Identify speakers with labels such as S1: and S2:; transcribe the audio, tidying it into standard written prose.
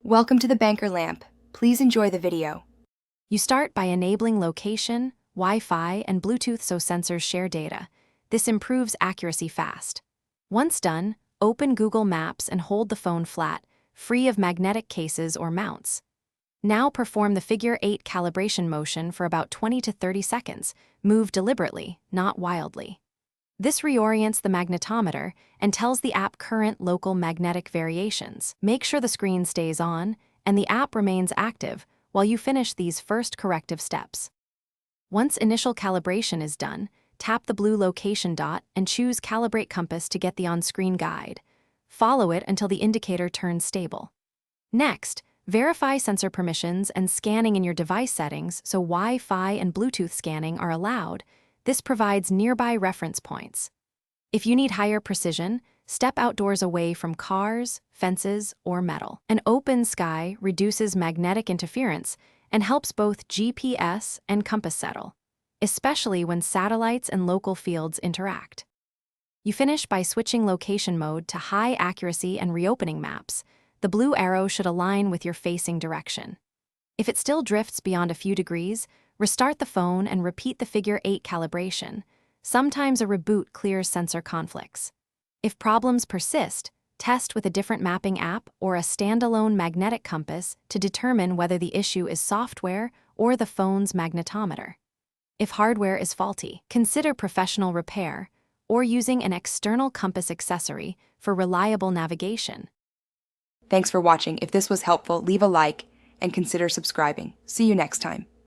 S1: Welcome to the Banker Lamp. Please enjoy the video.
S2: You start by enabling location, Wi-Fi, and Bluetooth so sensors share data. This improves accuracy fast. Once done, open Google Maps and hold the phone flat, free of magnetic cases or mounts. Now perform the figure 8 calibration motion for about 20 to 30 seconds. Move deliberately, not wildly. This reorients the magnetometer and tells the app current local magnetic variations. Make sure the screen stays on and the app remains active while you finish these first corrective steps. Once initial calibration is done, tap the blue location dot and choose Calibrate Compass to get the on-screen guide. Follow it until the indicator turns stable. Next, verify sensor permissions and scanning in your device settings so Wi-Fi and Bluetooth scanning are allowed. This provides nearby reference points. If you need higher precision, step outdoors away from cars, fences, or metal. An open sky reduces magnetic interference and helps both GPS and compass settle, especially when satellites and local fields interact. You finish by switching location mode to high accuracy and reopening maps. The blue arrow should align with your facing direction. If it still drifts beyond a few degrees, restart the phone and repeat the figure 8 calibration. Sometimes a reboot clears sensor conflicts. If problems persist, test with a different mapping app or a standalone magnetic compass to determine whether the issue is software or the phone's magnetometer. If hardware is faulty, consider professional repair or using an external compass accessory for reliable navigation.
S1: Thanks for watching. If this was helpful, leave a like and consider subscribing. See you next time.